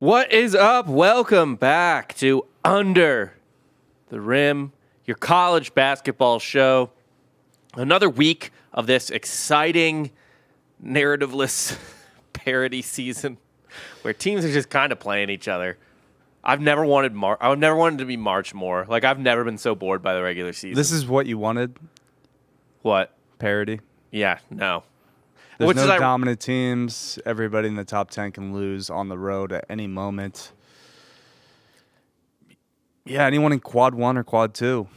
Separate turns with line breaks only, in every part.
What is up? Welcome back to Under the Rim, your college basketball show. Another week of this exciting, narrativeless parody season where teams are just kind of playing each other. I've never wanted to be March more. Like, I've never been so bored by the regular season.
This is what you wanted?
What?
Parody?
Yeah, no.
There's no dominant teams. Everybody in the top 10 can lose on the road at any moment. Yeah, anyone in quad 1 or quad 2,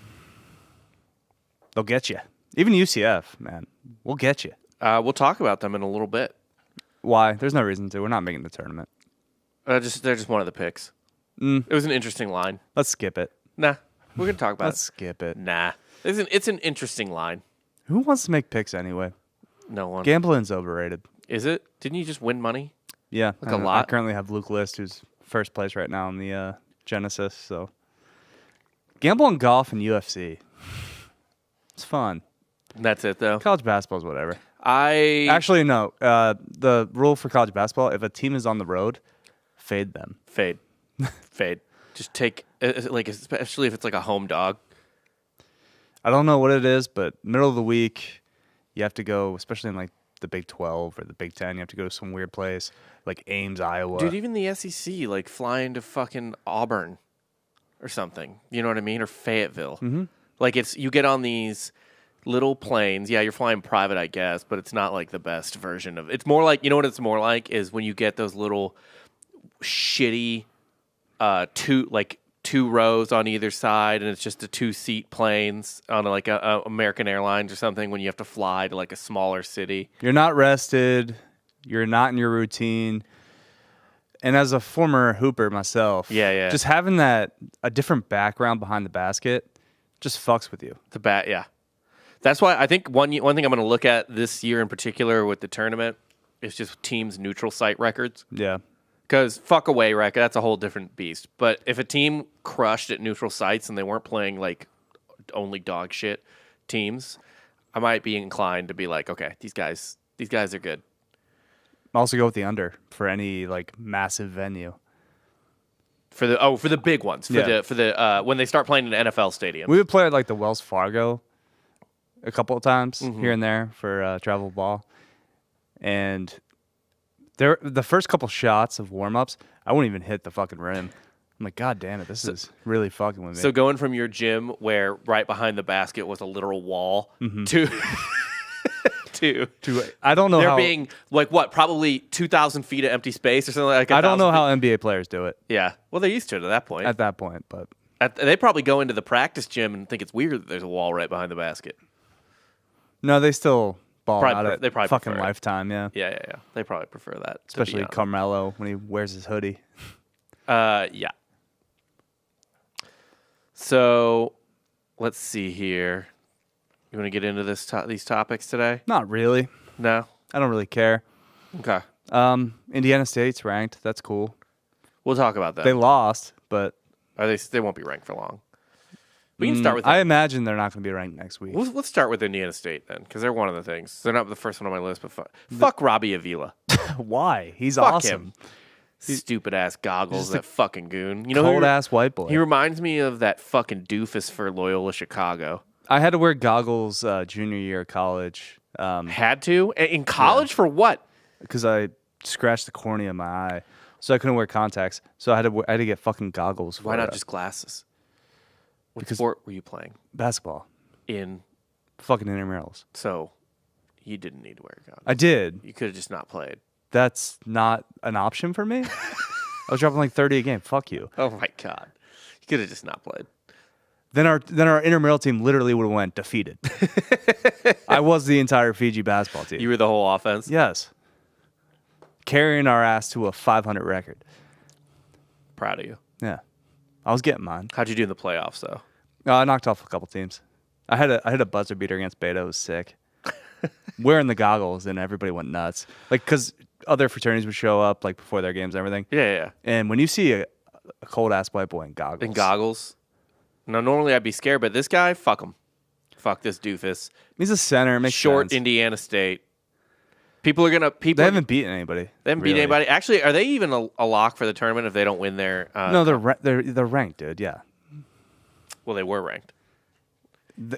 they'll get you. Even UCF, man, we'll get you.
We'll talk about them in a little bit.
Why? There's no reason to. We're not making the tournament.
They're just one of the picks. It was an interesting line.
Let's skip it.
Nah, we're going to talk about
Let's skip it.
Nah. It's an interesting line.
Who wants to make picks anyway?
No one.
Gambling's overrated.
Is it? Didn't you just win money?
Yeah.
Like a lot?
I currently have Luke List, who's first place right now in the Genesis. So gamble on golf and UFC. It's fun.
That's it, though.
College basketball's whatever.
Actually,
no. The rule for college basketball, if a team is on the road, fade them.
Fade. Fade. Just take, like, especially if it's like a home dog.
I don't know what it is, but middle of the week, you have to go, especially in like the Big 12 or the Big 10, you have to go to some weird place like Ames, Iowa.
Dude, even the SEC, like flying to fucking Auburn or something. You know what I mean? Or Fayetteville.
Mm-hmm.
Like, you get on these little planes. Yeah, you're flying private, I guess, but it's not like the best version of it. It's more like, you know what it's more like is when you get those little shitty two rows on either side, and it's just the 2-seat planes on like a American Airlines or something when you have to fly to like a smaller city.
You're not rested. You're not in your routine. And as a former hooper myself,
yeah,
just having a different background behind the basket just fucks with you.
Yeah. That's why I think one thing I'm going to look at this year in particular with the tournament is just teams' neutral site records.
Yeah.
Because fuck away record, that's a whole different beast. But if a team crushed at neutral sites and they weren't playing like only dog shit teams, I might be inclined to be like, okay, these guys are good.
Also go with the under for any like massive venue.
For the big ones. For the when they start playing in NFL stadiums.
We would play at like the Wells Fargo a couple of times here and there for travel ball. And the first couple shots of warm-ups, I wouldn't even hit the fucking rim. I'm like, God damn it, this is really fucking with me.
So going from your gym where right behind the basket was a literal wall to
I don't know
there
how
being like what, probably 2,000 feet of empty space or something like that.
I don't know how NBA players do it.
Yeah. Well, they're used to it at that point.
At that point, but
they probably go into the practice gym and think it's weird that there's a wall right behind the basket.
No, they still ball out at
they probably
fucking Lifetime, yeah.
Yeah. They probably prefer that.
Especially Carmelo when he wears his hoodie.
Yeah. So, let's see here. You want to get into these topics today?
Not really.
No?
I don't really care.
Okay.
Indiana State's ranked. That's cool.
We'll talk about that.
They lost, but
they won't be ranked for long. We can start with
I imagine they're not going to be ranked next week.
Let's start with Indiana State then, because they're one of the things. They're not the first one on my list, but fuck Robbie Avila.
Why? He's
fuck
awesome.
Him. Stupid ass goggles, that fucking goon. You know,
cold ass white boy.
He reminds me of that fucking doofus for Loyola Chicago.
I had to wear goggles junior year of college.
Had to? In college for what?
Because I scratched the cornea of my eye, so I couldn't wear contacts. So I had to get fucking goggles.
Why not just glasses? What sport were you playing?
Basketball.
In?
Fucking intramurals.
So you didn't need to wear goggles.
I did.
You could have just not played.
That's not an option for me. I was dropping like 30 a game. Fuck you.
Oh my God. You could have just not played.
Then our intramural team literally would have went defeated. I was the entire Fiji basketball team.
You were the whole offense?
Yes. Carrying our ass to a 500 record.
Proud of you.
Yeah. I was getting mine.
How'd you do in the playoffs, though?
I knocked off a couple teams. I had a buzzer beater against Beta. It was sick. Wearing the goggles, and everybody went nuts. Like, because other fraternities would show up like before their games and everything.
Yeah.
And when you see a cold-ass white boy in goggles.
Now, normally I'd be scared, but this guy, fuck him. Fuck this doofus.
He's a center. Makes
Short
sense.
Indiana State. People are gonna.
They haven't beaten anybody.
They haven't
really.
beat anybody. Actually, are they even a lock for the tournament if they don't win their?
No, they're ranked, dude. Yeah.
Well, they were ranked.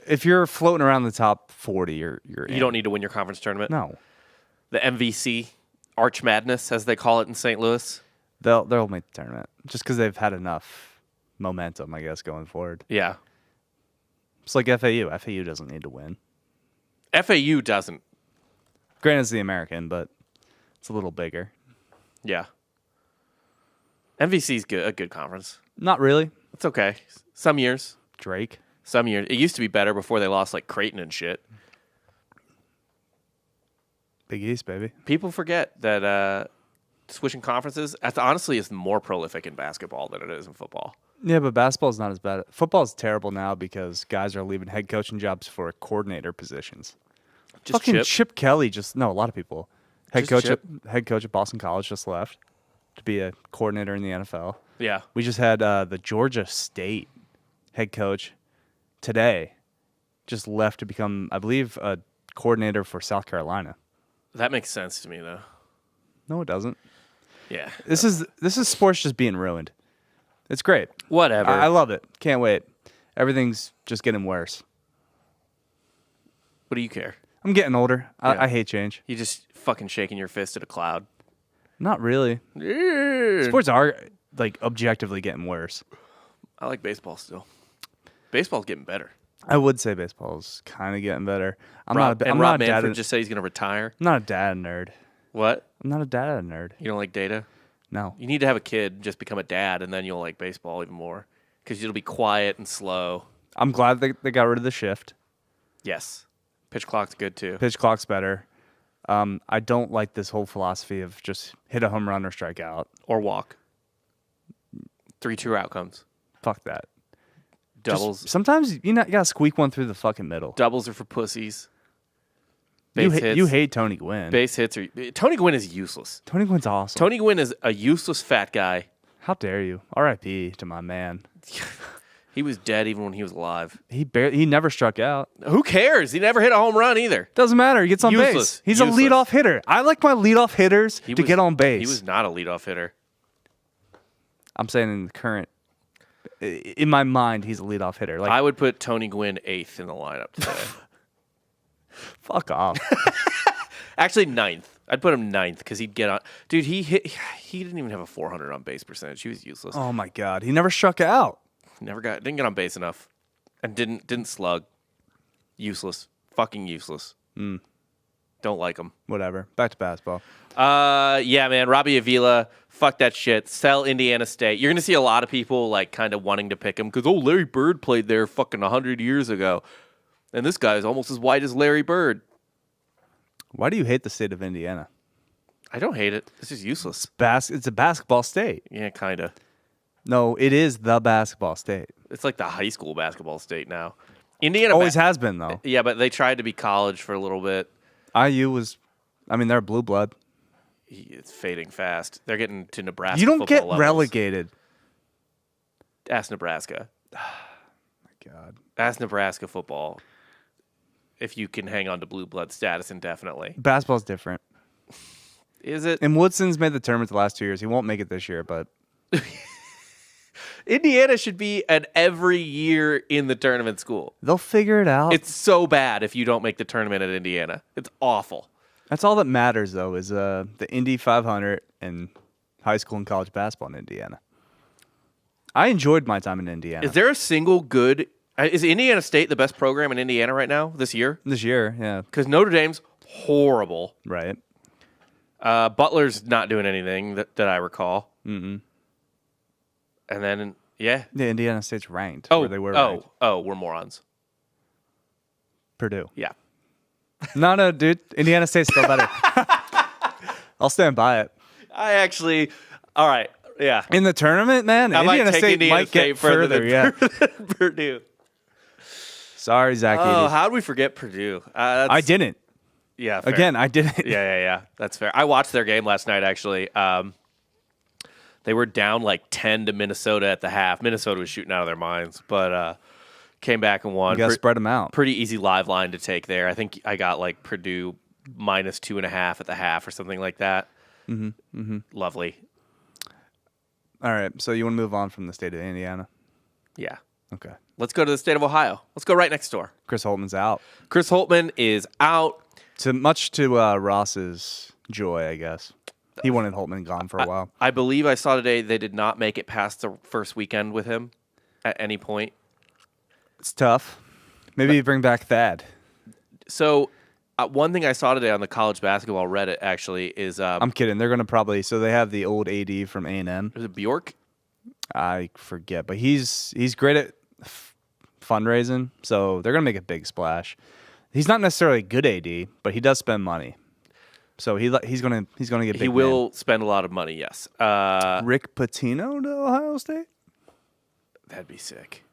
If you're floating around the top 40, you're
You don't need to win your conference tournament.
No.
The MVC, Arch Madness, as they call it in St. Louis.
They'll make the tournament just because they've had enough momentum, I guess, going forward.
Yeah.
It's like FAU. FAU doesn't need to win.
FAU doesn't.
Granted, it's the American, but it's a little bigger.
Yeah. MVC's a good conference.
Not really.
It's okay. Some years.
Drake.
Some years. It used to be better before they lost like Creighton and shit.
Big East, baby.
People forget that switching conferences, honestly, is more prolific in basketball than it is in football.
Yeah, but basketball's not as bad. Football's terrible now because guys are leaving head coaching jobs for coordinator positions.
Just
Fucking
Chip.
Chip Kelly a lot of people. Head
Just
coach at Boston College just left to be a coordinator in the NFL.
Yeah.
We just had the Georgia State head coach today just left to become, I believe, a coordinator for South Carolina.
That makes sense to me, though.
No, it doesn't.
Yeah.
This is sports just being ruined. It's great.
Whatever.
I love it. Can't wait. Everything's just getting worse.
What do you care?
I'm getting older.
Yeah.
I hate change.
You just fucking shaking your fist at a cloud.
Not really. Sports are like objectively getting worse.
I like baseball still. Baseball's getting better.
I would say baseball's kind of getting better. I'm
Rob
not a data.
Manfred just said he's going to retire.
I'm not a data nerd.
What?
I'm not a data nerd.
You don't like data?
No.
You need to have a kid, just become a dad, and then you'll like baseball even more because it'll be quiet and slow.
I'm glad they got rid of the shift.
Yes. Pitch clock's good too.
Pitch clock's better. I don't like this whole philosophy of just hit a home run or strike out.
Or walk. 3 true outcomes.
Fuck that.
Doubles.
Sometimes you gotta squeak one through the fucking middle.
Doubles are for pussies.
You hate Tony Gwynn.
Base hits are... Tony Gwynn is useless.
Tony Gwynn's awesome.
Tony Gwynn is a useless fat guy.
How dare you? R.I.P. to my man.
He was dead even when he was alive.
He never struck out.
Who cares? He never hit a home run either.
Doesn't matter. He gets on
Useless.
base. He's
Useless.
a leadoff hitter. I like my leadoff hitters to get on base.
He was not a leadoff hitter.
I'm saying in the current, in my mind, he's a leadoff hitter. Like
I would put Tony Gwynn 8th in the lineup today.
fuck off.
Actually, 9th. I'd put him 9th because he'd get on. Dude, he didn't even have a 400 on base percentage. He was useless.
Oh my god, he never struck out.
Didn't get on base enough, and didn't slug. Useless. Fucking useless. Don't like him.
Whatever. Back to basketball.
Yeah, man. Robbie Avila, fuck that shit. Sell Indiana State. You're gonna see a lot of people like kind of wanting to pick him because Larry Bird played there fucking 100 years ago, and this guy's almost as white as Larry Bird.
Why do you hate the state of Indiana?
I don't hate it. This is useless.
It's a basketball state.
Yeah, kind of.
No, it is the basketball state.
It's like the high school basketball state now. Indiana
Always has been, though.
Yeah, but they tried to be college for a little bit.
IU was, they're blue blood.
It's fading fast. They're getting to Nebraska.
You don't
football
get
levels.
relegated.
Ask Nebraska.
My God.
Ask Nebraska football. If you can hang on to blue blood status indefinitely.
Basketball's different.
Is it?
And Woodson's made the tournament the last 2 years. He won't make it this year, but
Indiana should be an every year in the tournament school.
they'll figure it out.
It's so bad if you don't make the tournament at Indiana. It's awful.
That's all that matters, though, is the Indy 500 and high school and college basketball in Indiana. I enjoyed my time in Indiana.
Is there a single good... Is Indiana State the best program in Indiana right now, this year?
This year, yeah.
Because Notre Dame's horrible.
Right.
Butler's not doing anything that I recall. Mm-mm. And then, yeah.
Yeah, Indiana State's ranked. Where they were ranked.
We're morons.
Purdue.
Yeah.
No, dude. Indiana State's still better. I'll stand by it.
All right, yeah.
In the tournament, man, Indiana State might get further. Yeah.
Purdue.
Sorry, Zach.
Oh, how did we forget Purdue?
I didn't.
Yeah. Fair.
Again, I didn't.
Yeah. That's fair. I watched their game last night, actually. They were down like 10 to Minnesota at the half. Minnesota was shooting out of their minds, but came back and won.
You got to spread them out.
Pretty easy live line to take there. I think I got like Purdue minus 2.5 at the half or something like that. Lovely.
All right, so you want to move on from the state of Indiana?
Yeah.
Okay.
Let's go to the state of Ohio. Let's go right next door.
Chris Holtman's out.
Chris Holtman is out.
Much to Ross's joy, I guess. He wanted Holtman gone for a while.
I believe I saw today they did not make it past the first weekend with him at any point.
It's tough. Maybe bring back Thad.
So one thing I saw today on the college basketball Reddit actually is
I'm kidding. They're going to probably – so they have the old AD from A&M.
Was it Bjork?
I forget. But he's great at fundraising, so they're going to make a big splash. He's not necessarily a good AD, but he does spend money. So he's going to get big.
He will spend a lot of money, yes.
Rick Pitino to Ohio State?
That'd be sick.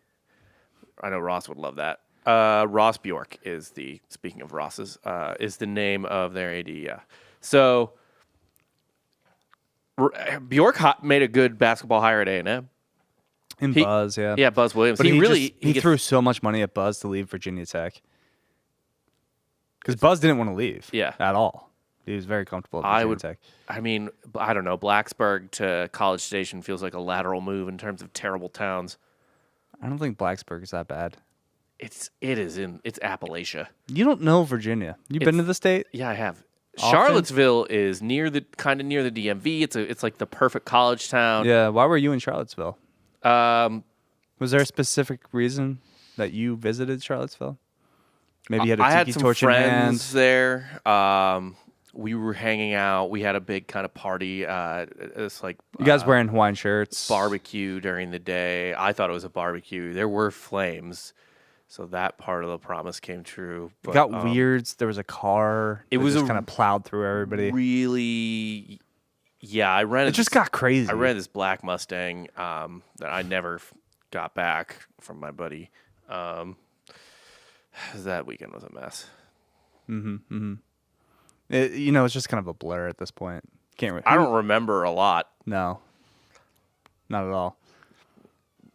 I know Ross would love that. Ross Bjork is speaking of Ross's, is the name of their AD, yeah. So Bjork made a good basketball hire at A&M.
Buzz, yeah.
Yeah, Buzz Williams.
But he threw so much money at Buzz to leave Virginia Tech. Because Buzz didn't want to leave at all. He was very comfortable at Virginia Tech.
I mean, I don't know. Blacksburg to College Station feels like a lateral move in terms of terrible towns.
I don't think Blacksburg is that bad.
It's Appalachia.
You don't know Virginia. You've been to the state?
Yeah, I have.
Often?
Charlottesville is kind of near the DMV. It's like the perfect college town.
Yeah. Why were you in Charlottesville? Was there a specific reason that you visited Charlottesville? Maybe you had a tiki torch in hand.
I had some friends there. We were hanging out. We had a big kind of party. It's like
you guys wearing Hawaiian shirts.
Barbecue during the day. I thought it was a barbecue. There were flames, so that part of the promise came true. But,
it got weird. There was a car. It was just kind of plowed through everybody.
Really, yeah. I rented.
It just got crazy.
I rented this black Mustang that I never got back from my buddy. That weekend was a mess.
It's just kind of a blur at this point.
I don't remember a lot.
No, not at all.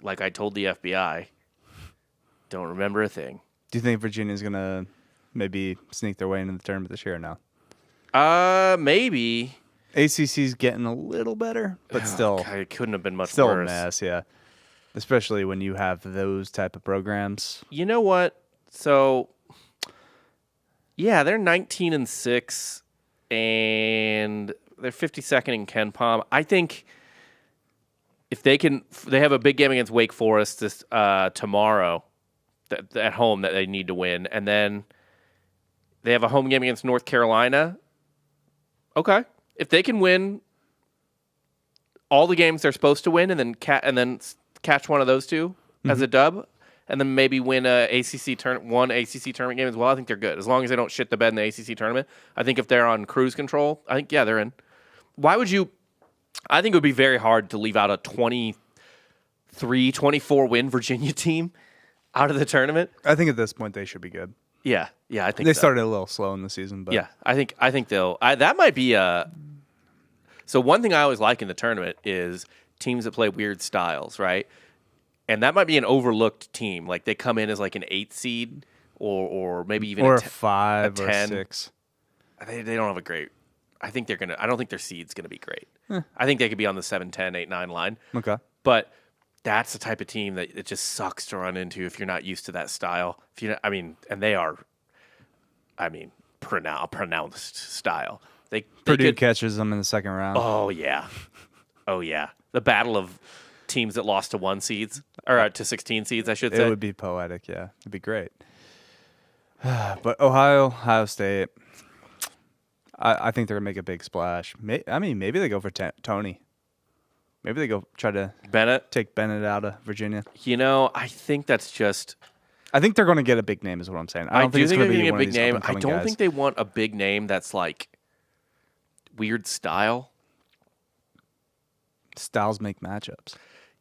Like I told the FBI, don't remember a thing.
Do you think Virginia's gonna maybe sneak their way into the tournament this year or no?
Maybe.
ACC's getting a little better, but still,
God, it couldn't have been much
still
worse.
A mess, yeah. Especially when you have those type of programs.
You know what? So, yeah, they're 19-6, and they're 52nd in Ken Palm. I think if they have a big game against Wake Forest this tomorrow at home that they need to win, and then they have a home game against North Carolina. Okay, if they can win all the games they're supposed to win, and then catch one of those two as a dub, and then maybe win one ACC tournament game as well, I think they're good. As long as they don't shit the bed in the ACC tournament. I think if they're on cruise control, I think, yeah, they're in. Why would you – I think it would be very hard to leave out a 23, 24-win Virginia team out of the tournament.
I think at this point they should be good.
Yeah, I think
they started a little slow in the season. But
yeah, I think they'll – that might be a – so one thing I always like in the tournament is teams that play weird styles, right? And that might be an overlooked team. Like they come in as like an 8 seed or maybe even
a 5
a
or
10.
6.
They don't have a great. I think they're gonna. I don't think their seed's gonna be great. I think they could be on the 7, 10, 8, 9 line.
Okay,
but that's the type of team that it just sucks to run into if you're not used to that style. If you, and they are. Pronounced style.
Purdue catches them in the second round.
Oh yeah. The battle of teams that lost to 1 seeds or to 16 seeds, I should say.
It would be poetic, yeah. It'd be great. But Ohio State, I think they're gonna make a big splash. Maybe they go for Tony. Maybe they go try to take Bennett out of Virginia.
I think that's just.
I think they're going to get a big name, is what I'm saying. I don't think it's going to be
a big name. I don't
guys.
think they want a big name that's like weird style.
Styles make matchups.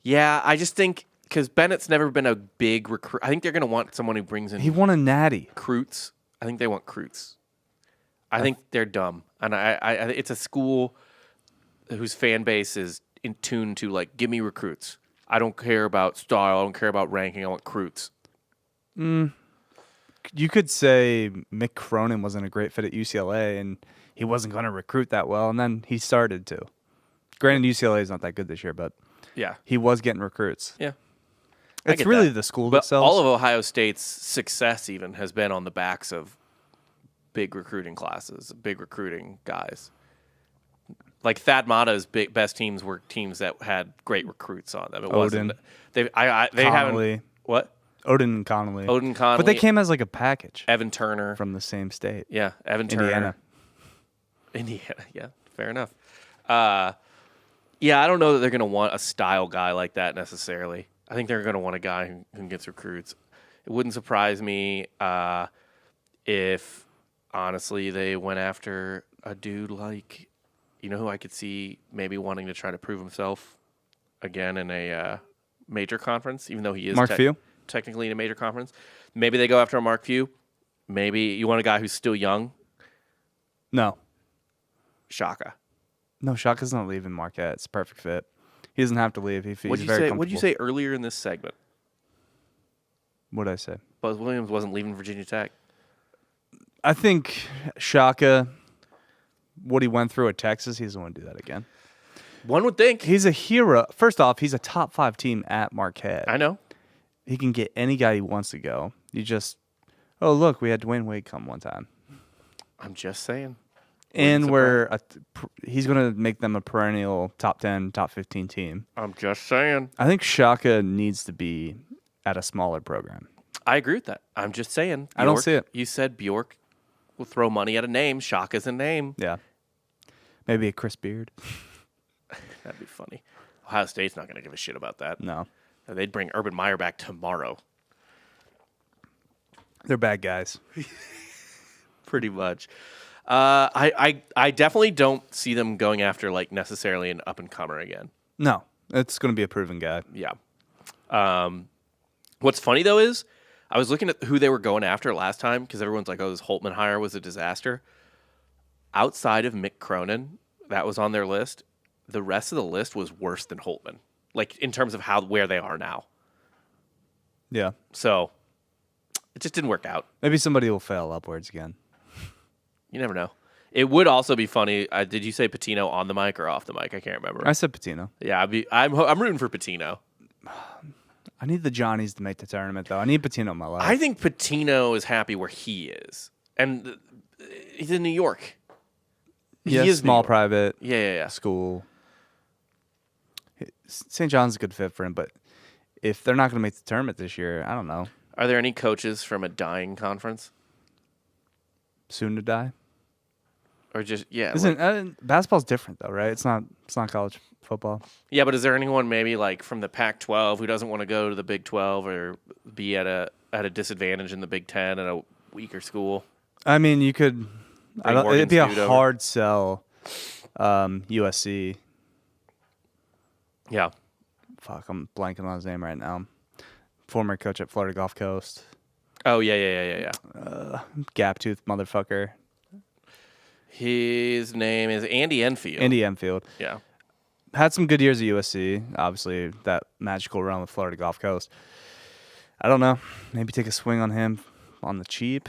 Yeah, I just think because Bennett's never been a big recruit. I think they're going to want someone who brings in.
He won a natty.
Recruits. I think they want recruits. I think they're dumb, and I it's a school whose fan base is in tune to like, give me recruits. I don't care about style. I don't care about ranking. I want recruits.
you could say Mick Cronin wasn't a great fit at UCLA, and he wasn't going to recruit that well, and then he started to. Granted, UCLA is not that good this year, but he was getting recruits.
Yeah.
It's really the school
but
itself.
All of Ohio State's success even has been on the backs of big recruiting classes, big recruiting guys. Like Thad Matta's best teams were teams that had great recruits on them. It wasn't. They haven't. What?
Odin and Connolly.
But
they came as like a package.
Evan Turner
from the same state.
Yeah, Evan
Indiana.
Turner. Indiana. Yeah, fair enough. Yeah, I don't know that they're going to want a style guy like that necessarily. I think they're going to want a guy who gets recruits. It wouldn't surprise me if, honestly, they went after a dude like, you know who I could see maybe wanting to try to prove himself again in a major conference, even though he is
Mark Few?
Technically in a major conference. Maybe they go after a Mark Few. Maybe you want a guy who's still young.
No.
Shaka.
No, Shaka's not leaving Marquette. It's a perfect fit. He doesn't have to leave. He's very comfortable.
What did you say earlier in this segment?
What did I say?
Buzz Williams wasn't leaving Virginia Tech.
I think Shaka, what he went through at Texas, he doesn't want to do that again.
One would think.
He's a hero. First off, he's a top 5 team at Marquette.
I know.
He can get any guy he wants to go. Oh, look, we had Dwayne Wade come one time.
I'm just saying.
And he's going to make them a perennial top 10, top 15 team.
I'm just saying.
I think Shaka needs to be at a smaller program.
I agree with that. I'm just saying. Bjork,
I don't see it.
You said Bjork will throw money at a name. Shaka's a name.
Yeah. Maybe a Chris Beard.
That'd be funny. Ohio State's not going to give a shit about that.
No.
They'd bring Urban Meyer back tomorrow.
They're bad guys.
Pretty much. I definitely don't see them going after like necessarily an up and comer again.
No, it's going to be a proven guy.
Yeah. What's funny though is I was looking at who they were going after last time because everyone's like, "Oh, this Holtman hire was a disaster." Outside of Mick Cronin, that was on their list. The rest of the list was worse than Holtman, like in terms of where they are now.
Yeah.
So it just didn't work out.
Maybe somebody will fail upwards again.
You never know. It would also be funny. Did you say Patino on the mic or off the mic? I can't remember.
I said Patino.
Yeah, I'm rooting for Patino.
I need the Johnnies to make the tournament, though. I need Patino in my life.
I think Patino is happy where he is, and he's in New York.
He is small private.
Yeah.
School. St. John's a good fit for him, but if they're not going to make the tournament this year, I don't know.
Are there any coaches from a dying conference?
Soon to die?
Or just, yeah.
Basketball's different, though, right? It's not college football.
Yeah, but is there anyone maybe like from the Pac-12 who doesn't want to go to the Big 12 or be at a disadvantage in the Big 10 at a weaker school?
I mean, you could. It'd be a hard sell. USC.
Yeah.
Fuck, I'm blanking on his name right now. Former coach at Florida Gulf Coast.
Oh, yeah.
Gap-toothed motherfucker.
His name is Andy Enfield.
Andy Enfield.
Yeah.
Had some good years at USC. Obviously, that magical run with Florida Gulf Coast. I don't know. Maybe take a swing on him on the cheap.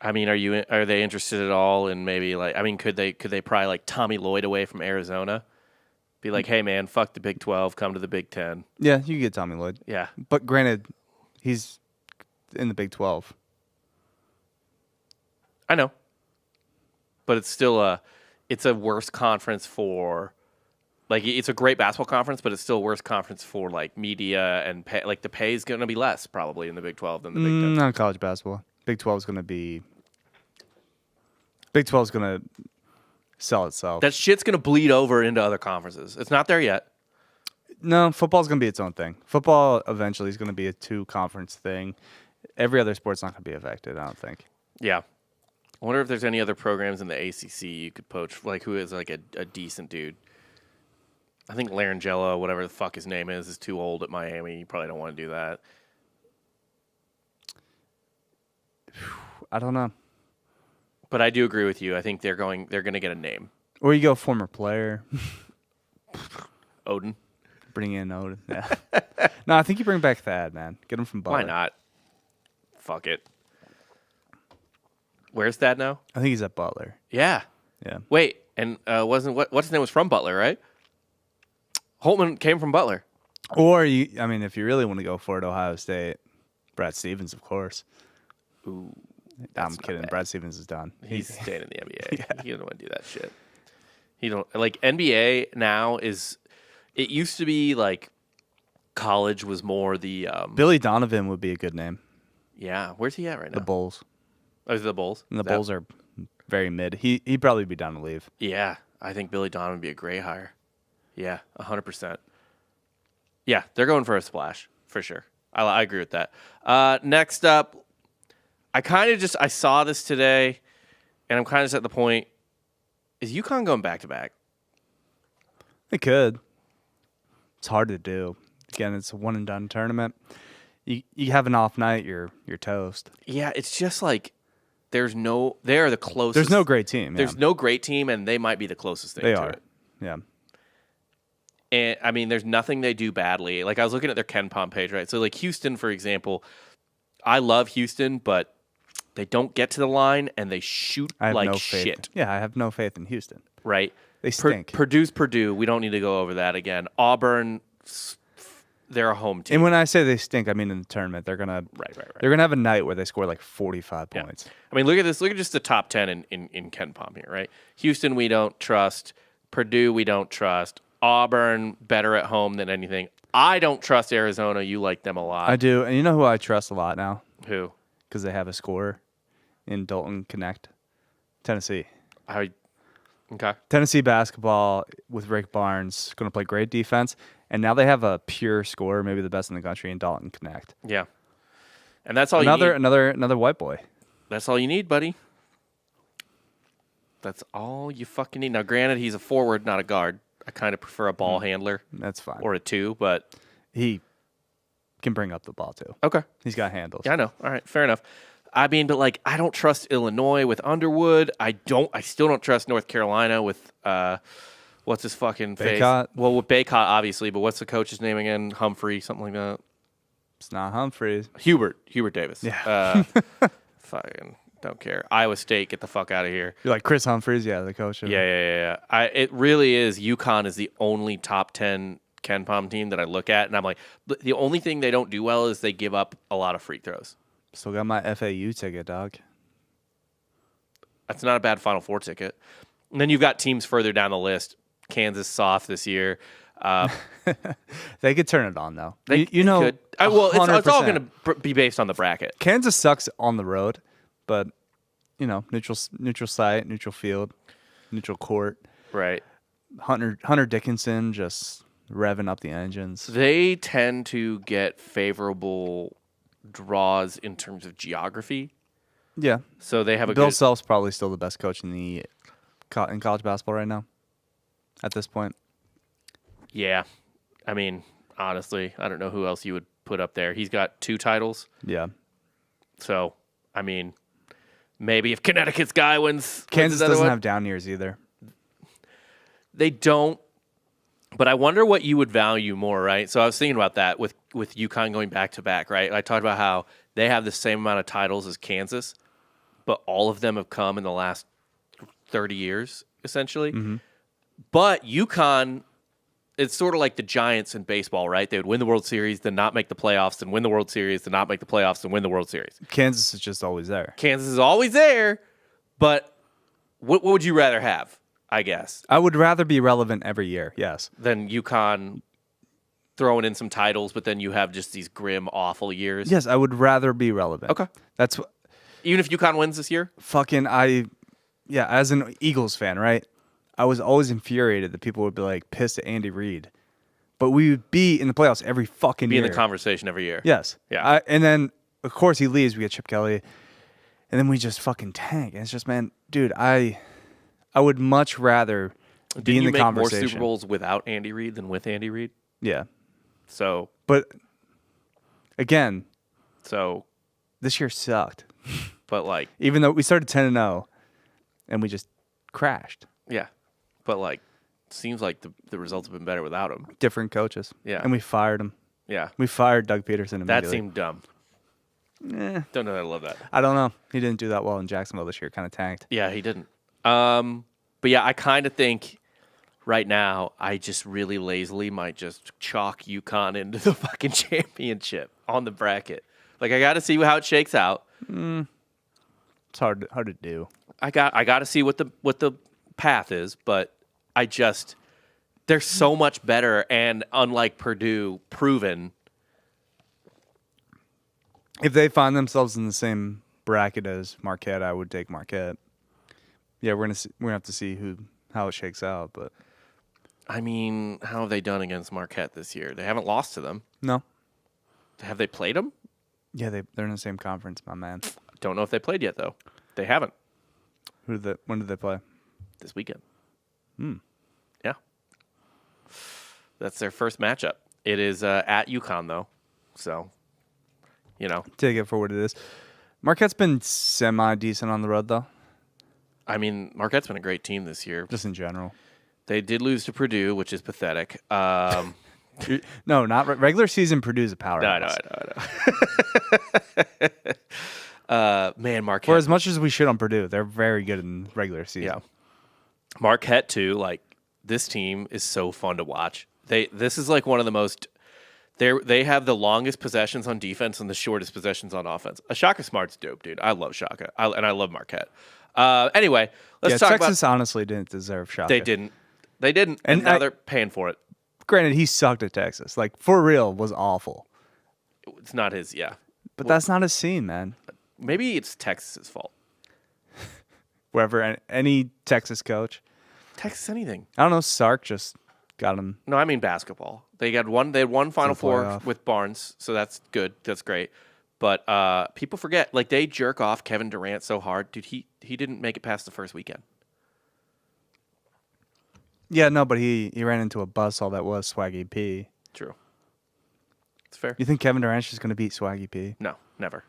I mean, are they interested at all in maybe like? I mean, could they pry like Tommy Lloyd away from Arizona? Be like, hey man, fuck the Big 12, come to the Big 10.
Yeah, you could get Tommy Lloyd.
Yeah,
but granted, he's in the Big 12.
I know, but it's still it's a worse conference for, like, it's a great basketball conference, but it's still a worse conference for like media and pay. Like the pay is going to be less probably in the Big 12 than the Big 10.
Not college basketball. Big 12 is going to sell itself.
That shit's going to bleed over into other conferences. It's not there yet.
No, football's going to be its own thing. Football eventually is going to be a 2-conference thing. Every other sport's not going to be affected, I don't think.
Yeah. I wonder if there's any other programs in the ACC you could poach, like who is like a decent dude. I think Larangelo, whatever the fuck his name is too old at Miami. You probably don't want to do that.
I don't know.
But I do agree with you. I think they're going to get a name.
Or you go former player.
Odin.
Bring in Odin. Yeah. No, I think you bring back Thad, man. Get him from Butler.
Why not? fuck it. Where's Thad now?
I think he's at Butler.
Yeah.
Yeah.
Wait, and what's his name was from Butler, right? Holtman came from Butler.
Or if you really want to go for it, Ohio State, Brad Stevens, of course.
Ooh,
I'm kidding. Brad Stevens is done.
He's staying in the NBA.
Yeah.
He doesn't want to do that shit. He don't like NBA now is. It used to be like college was more the.
Billy Donovan would be a good name.
Yeah, where's he at right now?
The Bulls.
Oh, is it the Bulls?
And the Bulls are very mid. He'd probably be down to leave.
Yeah, I think Billy Donovan would be a great hire. Yeah, 100%. Yeah, they're going for a splash for sure. I agree with that. Next up, I saw this today, and I'm kind of just at the point. Is UConn going back to back?
They could. It's hard to do. Again, it's a one and done tournament. You have an off night, you're toast.
Yeah, it's just like they are the closest.
There's no great team.
There's no great team, and they might be the closest thing
they
to
are.
it.
Yeah.
And I mean, there's nothing they do badly. Like I was looking at their KenPom page, right? So like Houston, for example, I love Houston, but they don't get to the line and they shoot like shit.
Yeah, I have no faith in Houston.
Right?
They stink.
Purdue's Purdue. We don't need to go over that again. Auburn, they're a home team.
And when I say they stink, I mean in the tournament. They're gonna They're gonna have a night where they score like 45 points.
I mean, look at this. Look at just the top 10 in KenPom here, right? Houston, we don't trust. Purdue, we don't trust. Auburn, better at home than anything. I don't trust Arizona. You like them a lot.
I do. And you know who I trust a lot now?
Who?
Because they have a scorer in Dalton Connect. Tennessee.
Okay.
Tennessee basketball with Rick Barnes going to play great defense. And now they have a pure scorer, maybe the best in the country, in Dalton Connect.
Yeah. And that's all you need.
Another white boy.
That's all you need, buddy. That's all you fucking need. Now, granted, he's a forward, not a guard. I kind of prefer a ball handler.
That's fine.
Or a 2, but
he can bring up the ball, too.
Okay.
He's got handles.
Yeah, I know. All right, fair enough. I mean, but like, I don't trust Illinois with Underwood. I still don't trust North Carolina with what's his fucking face? Well, with Baycott, obviously, but what's the coach's name again? Humphrey, something like that.
It's not Humphreys.
Hubert Davis.
Yeah.
Fucking don't care. Iowa State, get the fuck out of here.
You're like Chris Humphreys, yeah, the coach.
Yeah. It really is. UConn is the only top 10 KenPom team that I look at, and I'm like, the only thing they don't do well is they give up a lot of free throws.
Still got my FAU ticket, dog.
That's not a bad Final Four ticket. And then you've got teams further down the list. Kansas soft this year.
They could turn it on, though.
They could. Well, it's all going to be based on the bracket.
Kansas sucks on the road, but, neutral site, neutral field, neutral court.
Right.
Hunter Dickinson just revving up the engines.
They tend to get favorable draws in terms of geography.
Yeah.
So they have
Bill Self's probably still the best coach in college basketball right now at this point.
Yeah. I mean, honestly, I don't know who else you would put up there. He's got 2 titles.
Yeah.
So, I mean, maybe if Connecticut's guy wins.
Kansas doesn't have down years either.
They don't. But I wonder what you would value more, right? So I was thinking about that with UConn going back to back, right? I talked about how they have the same amount of titles as Kansas, but all of them have come in the last 30 years, essentially.
Mm-hmm.
But UConn, it's sort of like the Giants in baseball, right? They would win the World Series, then not make the playoffs, then win the World Series, then not make the playoffs, then win the World Series.
Kansas is just always there.
Kansas is always there, but what would you rather have? I guess.
I would rather be relevant every year, yes.
Than UConn throwing in some titles, but then you have just these grim, awful years.
Yes, I would rather be relevant.
Okay.
That's
even if UConn wins this year?
As an Eagles fan, right? I was always infuriated that people would be like pissed at Andy Reid. But we would be in the playoffs every fucking year.
Be in the conversation every year.
Yes.
Yeah.
And then, of course, he leaves. We get Chip Kelly. And then we just fucking tank. And it's just, man, dude, I would much rather be in the conversation. Didn't you make more
Super Bowls without Andy Reid than with Andy Reid?
Yeah.
So.
But, again.
So.
This year sucked.
But, like.
Even though we started 10-0, and we just crashed.
Yeah. But, like, seems like the results have been better without him.
Different coaches.
Yeah.
And we fired him.
Yeah.
We fired Doug Peterson immediately.
That seemed dumb. Don't know that I love that.
I don't know. He didn't do that well in Jacksonville this year. Kind of tanked.
Yeah, he didn't. But yeah, I kind of think right now I just really lazily might just chalk UConn into the fucking championship on the bracket. Like I got to see how it shakes out.
It's hard to do.
I got to see what the path is, but they're so much better, and unlike Purdue, proven.
If they find themselves in the same bracket as Marquette, I would take Marquette. Yeah, we're gonna have to see how it shakes out, but
I mean, how have they done against Marquette this year? They haven't lost to them.
No.
Have they played them?
Yeah, they're in the same conference, my man.
Don't know if they played yet though. They haven't.
When did they play?
This weekend. Yeah. That's their first matchup. It is at UConn though, so
take it for what it is. Marquette's been semi-decent on the road, though.
I mean, Marquette's been a great team this year.
Just in general.
They did lose to Purdue, which is pathetic.
No, not regular season. Purdue's a powerhouse.
I know. Man, Marquette.
For as much as we shit on Purdue, they're very good in regular season.
Yeah. Marquette, too, like, this team is so fun to watch. This is like one of the most... They have the longest possessions on defense and the shortest possessions on offense. Shaka Smart's dope, dude. I love Shaka, and I love Marquette. Anyway, let's talk
Texas honestly didn't deserve Shaka.
They didn't, and now they're paying for it.
Granted, he sucked at Texas. Like, for real, was awful.
It's not his, yeah.
But that's not his scene, man.
Maybe it's Texas's fault.
Wherever, any Texas coach.
Texas anything.
I don't know, Sark just... got him.
No, I mean basketball. They had one Final Four with Barnes, so that's good. That's great. But people forget, like they jerk off Kevin Durant so hard, dude. He didn't make it past the first weekend.
Yeah, no, but he ran into a buzzsaw that was Swaggy P.
True. It's fair.
You think Kevin Durant's just going to beat Swaggy P?
No, never.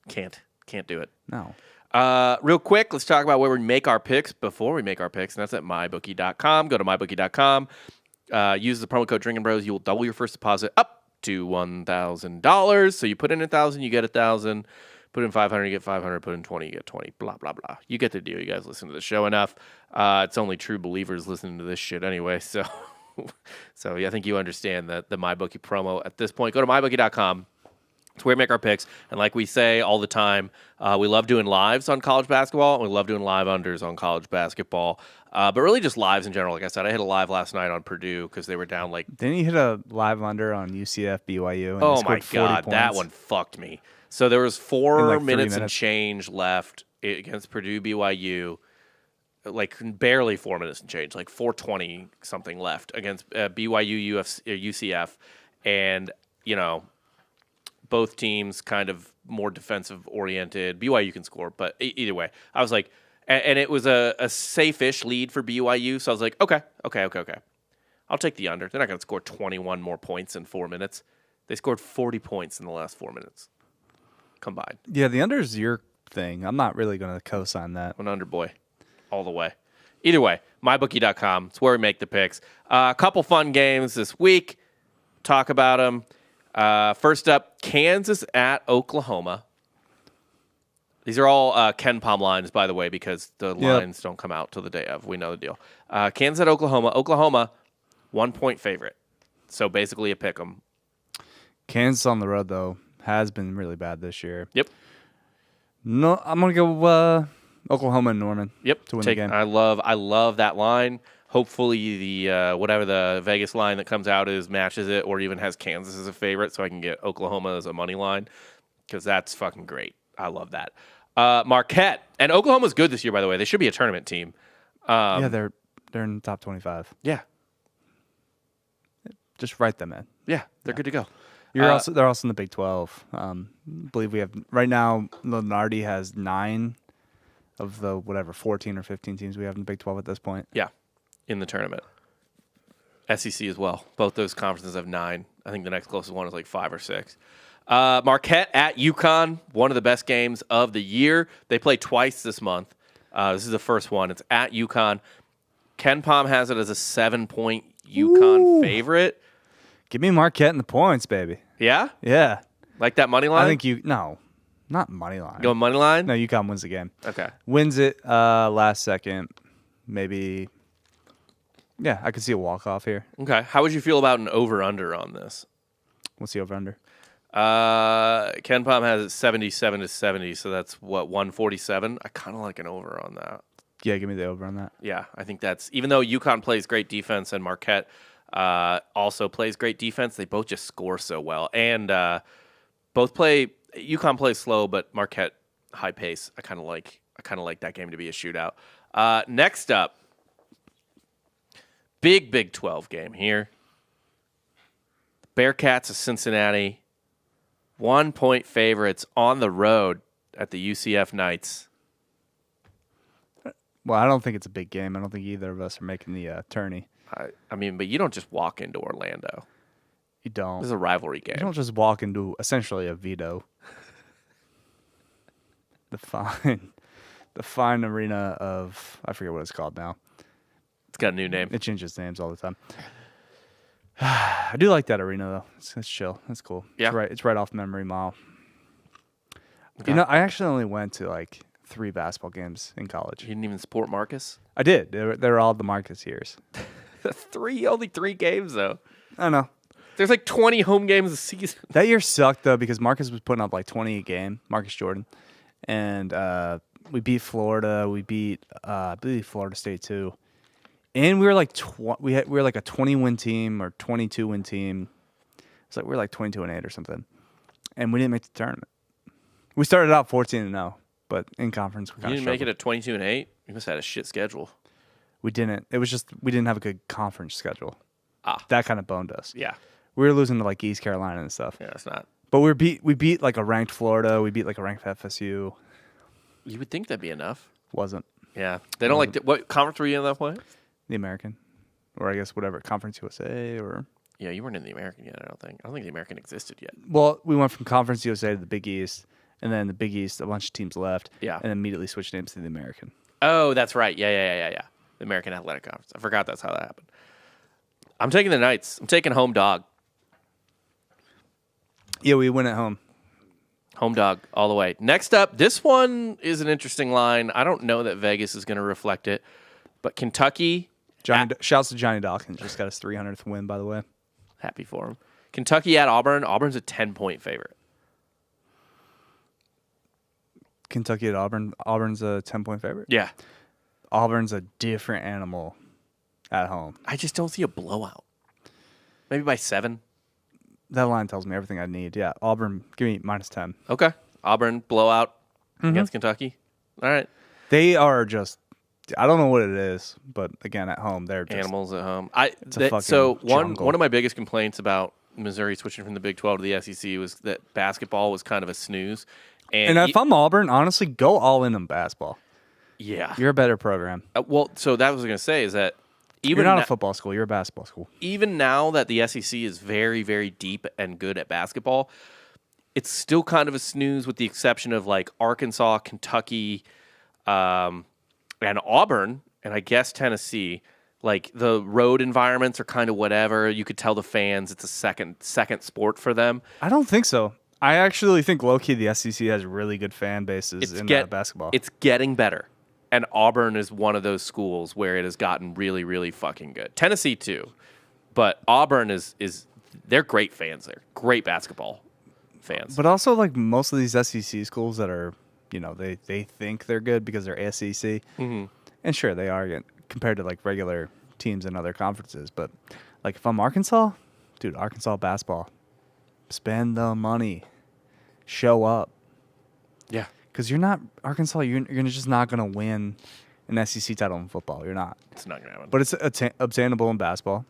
Can't do it.
No.
Real quick, let's talk about where we make our picks before we make our picks, and that's at mybookie.com. Go to mybookie.com. Use the promo code Drinking Bros. You will double your first deposit up to $1,000. So you put in $1,000, you get $1,000. Put in $500, you get $500. Put in $20, you get $20. Blah blah blah. You get the deal. You guys listen to the show enough. It's only true believers listening to this shit anyway. So, yeah, I think you understand the MyBookie promo at this point. Go to mybookie.com. It's where we make our picks. And like we say all the time, we love doing lives on college basketball, and we love doing live unders on college basketball. But really just lives in general. Like I said, I hit a live last night on Purdue because they were down like...
Didn't you hit a live under on UCF BYU? And
oh, my God. That one fucked me. So there was 4 minutes and change left against Purdue BYU. Like barely 4 minutes and change. Like 4:20 something left against BYU UCF. And, both teams kind of more defensive oriented. BYU can score, but either way, I was like, and it was a safe-ish lead for BYU. So I was like, okay. I'll take the under. They're not going to score 21 more points in 4 minutes. They scored 40 points in the last 4 minutes combined.
Yeah, the under is your thing. I'm not really going to co-sign that.
An under boy, all the way. Either way, mybookie.com. It's where we make the picks. A couple fun games this week. Talk about them. First up, Kansas at Oklahoma. These are all Ken Palm lines, by the way, because the lines don't come out till the day of. We know the deal. Kansas at Oklahoma. Oklahoma, 1-point favorite. So basically a pick 'em.
Kansas on the road, though, has been really bad this year.
Yep.
No, I'm going to go Oklahoma and Norman.
Yep.
To win the game.
I love that line. Hopefully the whatever the Vegas line that comes out matches it, or even has Kansas as a favorite, so I can get Oklahoma as a money line, because that's fucking great. I love that. Marquette, and Oklahoma's good this year, by the way. They should be a tournament team.
Yeah, they're in the top 25.
Yeah,
just write them in.
Yeah, they're good to go.
They're also in the Big 12. I believe we have right now. Lenardi has 9 of the 14 or 15 teams we have in the Big 12 at this point.
Yeah. In the tournament. SEC as well. Both those conferences have 9. I think the next closest one is like 5 or 6. Marquette at UConn, one of the best games of the year. They play twice this month. This is the first one. It's at UConn. Ken Palm has it as a 7-point UConn favorite.
Give me Marquette in the points, baby.
Yeah?
Yeah.
Like that money line?
I think not money line.
Going money line?
No, UConn wins the game.
Okay.
Wins it last second. Maybe. Yeah, I could see a walk-off here.
Okay. How would you feel about an over-under on this?
What's the over-under?
Ken Pom has it 77-70, so that's what, 147? I kind of like an over on that.
Yeah, give me the over on that.
Yeah, I think that's, even though UConn plays great defense and Marquette also plays great defense, they both just score so well. And UConn plays slow, but Marquette high pace. I kind of like that game to be a shootout. Next up, Big 12 game here. Bearcats of Cincinnati, 1-point favorites on the road at the UCF Knights.
Well, I don't think it's a big game. I don't think either of us are making the tourney.
I mean, but you don't just walk into Orlando.
You don't.
This is a rivalry game.
You don't just walk into essentially a veto. the fine arena of, I forget what it's called now.
It's got a new name.
It changes names all the time. I do like that arena though. It's chill. That's cool.
Yeah.
It's right off Memory Mile.
Okay.
You know, I actually only went to like 3 basketball games in college.
You didn't even support Marcus?
I did. They were all the Marcus years.
Only 3 games though.
I don't know.
There's like 20 home games a season.
That year sucked though because Marcus was putting up like 20 a game. Marcus Jordan, and we beat Florida. We beat I believe Florida State too. And we were like we were like a 20-win team or 22-win team. It's like we were like 22-8 or something, and we didn't make the tournament. We started out 14-0, but in conference we
You didn't make it at 22-8. You must have had a shit schedule.
We didn't. It was just we didn't have a good conference schedule. That kind of boned us.
Yeah.
We were losing to like East Carolina and stuff.
Yeah, it's not.
But we beat like a ranked Florida. We beat like a ranked FSU.
You would think that'd be enough.
Wasn't.
Yeah. They don't like what conference were you in that point?
The American, or I guess whatever, Conference USA, or
Yeah, you weren't in the American yet. I don't think the American existed yet.
well, we went from Conference USA to the Big East, and then the Big East, a bunch of teams left,
Yeah.
and immediately switched names to the American.
Oh, that's right. Yeah. The American Athletic Conference. I forgot that's how that happened. I'm taking the Knights. I'm taking home dog.
Yeah, we win at home.
Home dog all the way. Next up, this one is an interesting line. I don't know that Vegas is going to reflect it, but Kentucky.
Shouts to Johnny Dawkins. Just got his 300th win, by the way.
Happy for him. Kentucky at Auburn. Auburn's a 10-point favorite.
Kentucky at Auburn. Auburn's a 10-point favorite.
Yeah.
Auburn's a different animal at home.
I just don't see a blowout. Maybe by 7.
That line tells me everything I need. Yeah, Auburn, give me -10.
Okay. Auburn blowout against Kentucky. All right.
They are just, I don't know what it is, but again, at home, they're just
Animals at home.
so
one of my biggest complaints about Missouri switching from the Big 12 to the SEC was that basketball was kind of a snooze.
And if I'm Auburn, honestly, go all in on basketball.
Yeah.
You're a better program.
So that was going to say is that
You're not a football school. You're a basketball school.
Even now that the SEC is very, very deep and good at basketball, it's still kind of a snooze with the exception of like Arkansas, Kentucky, and Auburn, and I guess Tennessee. Like the road environments are kind of whatever. You could tell the fans it's a second sport for them.
I don't think so. I actually think low-key the SEC has really good fan bases in basketball.
It's getting better. And Auburn is one of those schools where it has gotten really, really fucking good. Tennessee too. But Auburn is they're great fans there. Great basketball fans.
But also like most of these SEC schools that are, they think they're good because they're SEC. Mm-hmm. And sure, they are compared to like regular teams in other conferences. But like if I'm Arkansas, dude, Arkansas basketball, spend the money, show up.
Yeah.
Because you're not Arkansas, you're just not going to win an SEC title in football. You're not.
It's not going to happen.
But it's obtainable in basketball.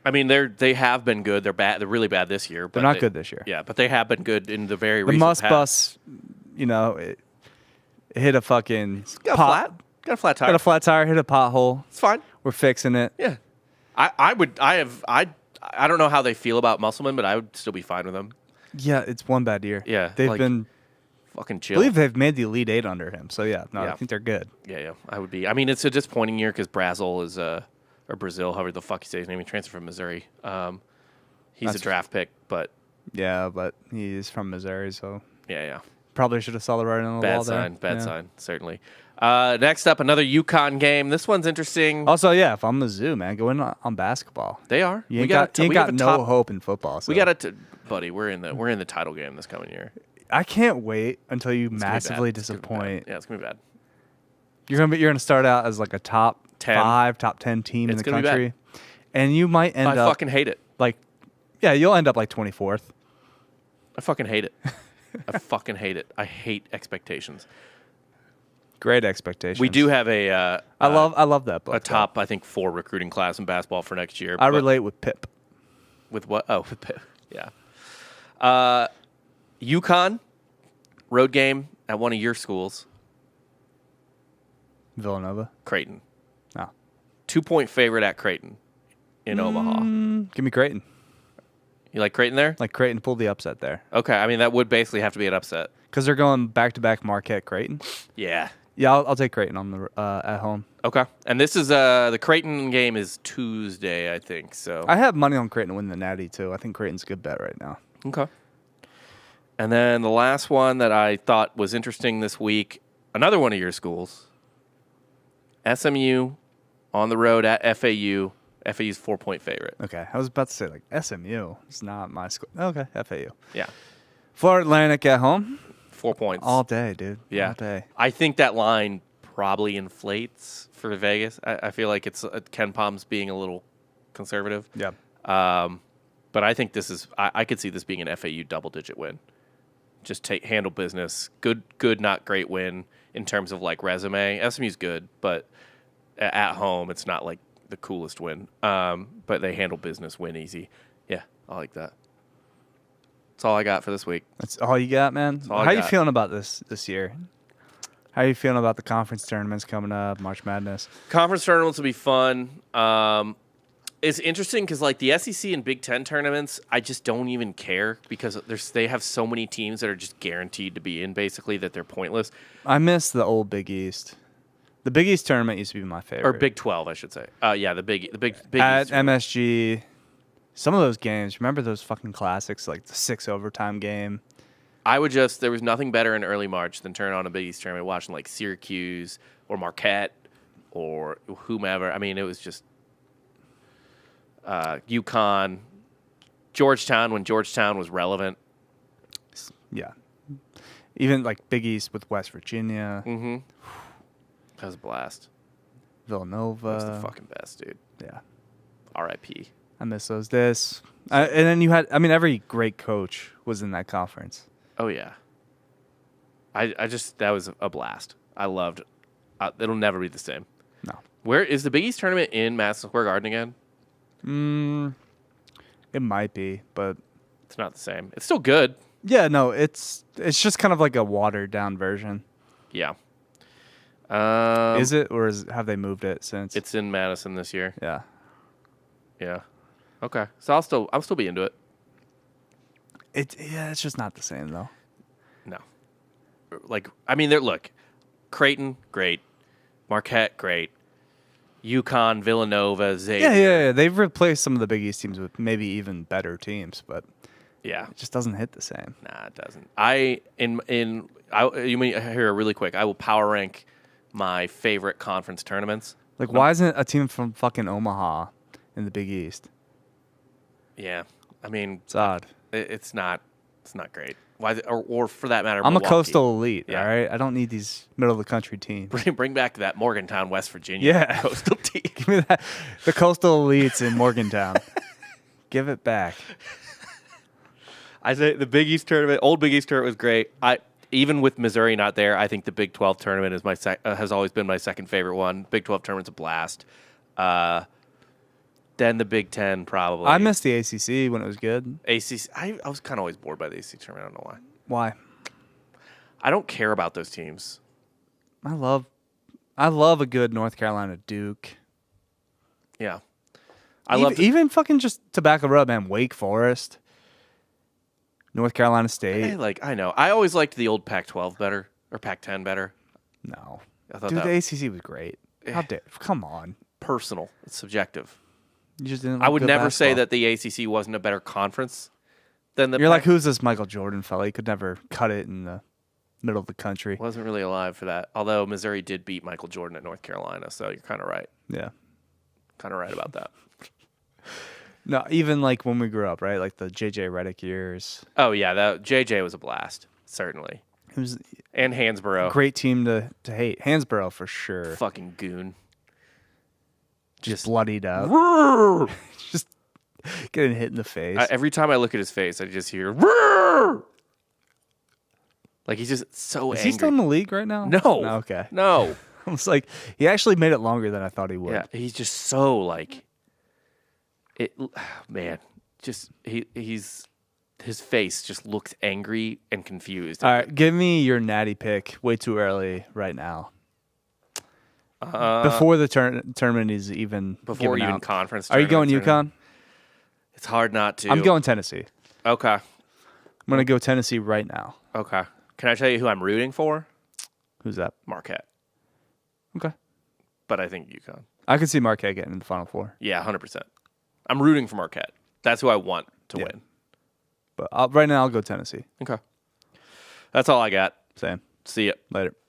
I mean, they have been good. They're bad. They're really bad this year. But
they're not good this year.
Yeah, but they have been good in the very
the
recent
must
past.
bus, it hit a fucking
Got a flat tire.
Got a flat tire. Hit a pothole.
It's fine.
We're fixing it.
Yeah, I don't know how they feel about Musselman, but I would still be fine with them.
Yeah, it's one bad year.
Yeah,
they've been
fucking chill.
I believe they've made the Elite Eight under him. So yeah, I think they're good.
Yeah, I would be. I mean, it's a disappointing year because Brazil is or Brazil, however the fuck you say his name. He transferred from Missouri. He's a draft pick, but
Yeah, but he's from Missouri, so
Yeah.
probably should have saw the writing on the wall there.
Bad sign, certainly. Next up, another UConn game. This one's interesting.
Also, yeah, if I'm Mizzou, man, go in on basketball.
They are.
You ain't got no hope in football. So.
We got it, buddy. We're in the title game this coming year.
I can't wait until you
It's
massively
gonna be bad.
disappoint.
Yeah, it's gonna be bad.
You're gonna start out as like a top
10.
5, top 10 team in
It's
the
gonna be bad.
country, and you might end
I
up
fucking hate it.
like, yeah, you'll end up like 24th.
I fucking hate it. I fucking hate it. I hate expectations.
Great expectations.
We do have I
love that book.
a top, I think, 4 recruiting class in basketball for next year.
I relate with Pip.
With what? Oh, with Pitt. Yeah. UConn, road game at one of your schools,
Villanova.
Creighton.
No.
2-point favorite at Creighton in Omaha.
Give me Creighton.
You like Creighton there?
Like Creighton pulled the upset there.
Okay. I mean, that would basically have to be an upset.
Because they're going back-to-back Marquette Creighton.
Yeah.
Yeah, I'll take Creighton on the at home.
Okay. And this is the Creighton game is Tuesday, I think. So
I have money on Creighton to win the Natty, too. I think Creighton's a good bet right now.
Okay. And then the last one that I thought was interesting this week, another one of your schools, SMU on the road at FAU. FAU's 4-point favorite.
Okay. I was about to say, like, SMU. It's not my school. Okay, FAU.
Yeah.
Florida Atlantic at home.
4 points.
All day, dude.
Yeah.
All day.
I think that line probably inflates for Vegas. I feel like it's Ken Palm's being a little conservative.
Yeah.
But I think this is I could see this being an FAU double-digit win. Just handle business. Good, not great win in terms of like resume. SMU's good, but at home it's not like the coolest win. But they handle business, win easy. Yeah, I like that. That's all I got for this week.
That's all you got, man?
all I
How you
got.
feeling about this year? How you feeling about the conference tournaments coming up, March Madness?
Conference tournaments will be fun. It's interesting because like the SEC and Big Ten tournaments, I just don't even care because they have so many teams that are just guaranteed to be in basically that they're pointless.
I miss the old Big East. The Big East tournament used to be my favorite.
Or Big 12, I should say. Yeah, the Big
At
East.
MSG. Some of those games, remember those fucking classics, like the 6 overtime game?
there was nothing better in early March than turning on a Big East tournament, watching like Syracuse or Marquette or whomever. I mean, it was just UConn, Georgetown when Georgetown was relevant.
Yeah. Even like Big East with West Virginia,
Mm-hmm. That was a blast.
Villanova.
That was the fucking best, dude.
Yeah.
R.I.P.
I miss those. And then you had, every great coach was in that conference.
Oh, yeah. That was a blast. I loved it'll never be the same.
No.
Where is the Big East tournament in Madison Square Garden again?
It might be, but
It's not the same. It's still good.
yeah, no, it's just kind of like a watered down version.
Yeah.
Is it, or have they moved it since?
It's in Madison this year.
Yeah.
Yeah. Okay. So I'll still be into it.
It's just not the same though.
No. Like, I mean, look, Creighton, great. Marquette, great. UConn, Villanova, Xavier.
Yeah. They've replaced some of the Big East teams with maybe even better teams, but
Yeah.
it just doesn't hit the same.
Nah, it doesn't. You mean here really quick? I will power rank my favorite conference tournaments.
Like, why isn't a team from fucking Omaha in the Big East?
Yeah, I mean,
It's odd.
it's not great. Why? Or for that matter,
I'm
Milwaukee.
a coastal elite,
Yeah.
all right? I don't need these middle of the country teams.
Bring back that Morgantown, West Virginia
Yeah.
coastal team.
Give me that. The coastal elites in Morgantown. Give it back.
I say the Big East tournament, old Big East tournament was great. Even with Missouri not there, I think the Big 12 tournament is has always been my second favorite one. Big 12 tournament's a blast. Then the Big 10 probably.
I missed the ACC when it was good.
ACC. I was kind of always bored by the ACC tournament. I don't know why.
Why?
I don't care about those teams.
I love a good North Carolina Duke.
Yeah.
Even fucking just tobacco rub, man. Wake Forest, North Carolina State.
I know. I always liked the old Pac-12 better or Pac-10 better.
No,
I thought
dude,
that
the ACC was great. How dare? Come on,
personal. It's subjective.
you just didn't.
I
like
would
good
never say
basketball.
that the ACC wasn't a better conference, Then the
You're like, who's this Michael Jordan fella? He could never cut it in the middle of the country.
Wasn't really alive for that. Although Missouri did beat Michael Jordan at North Carolina, so you're kind of right.
Yeah.
Kind of right about that.
No, even like when we grew up, right? Like the JJ Redick years.
Oh yeah, that JJ was a blast, certainly.
It was
And Hansborough,
great team to hate. Hansborough for sure.
fucking goon.
Just bloodied up. Just getting hit in the face.
Every time I look at his face, I just hear "Rrrr!" Like he's just so
Is
angry.
he still in the league right now?
No.
Okay.
No.
I was like, he actually made it longer than I thought he would.
Yeah, he's just so like it. Man, just he's his face just looks angry and confused.
All right, give me your natty pick. Way too early right now. Before the tournament is even
Before
given
even
out.
conference.
Are you going UConn?
It's hard not to.
I'm going Tennessee.
Okay.
I'm going to go Tennessee right now.
Okay. Can I tell you who I'm rooting for?
Who's that?
Marquette.
Okay.
But I think UConn.
I can see Marquette getting in the Final Four.
Yeah, 100%. I'm rooting for Marquette. That's who I want to win.
But right now, I'll go Tennessee.
Okay. That's all I got.
Same.
See ya.
Later.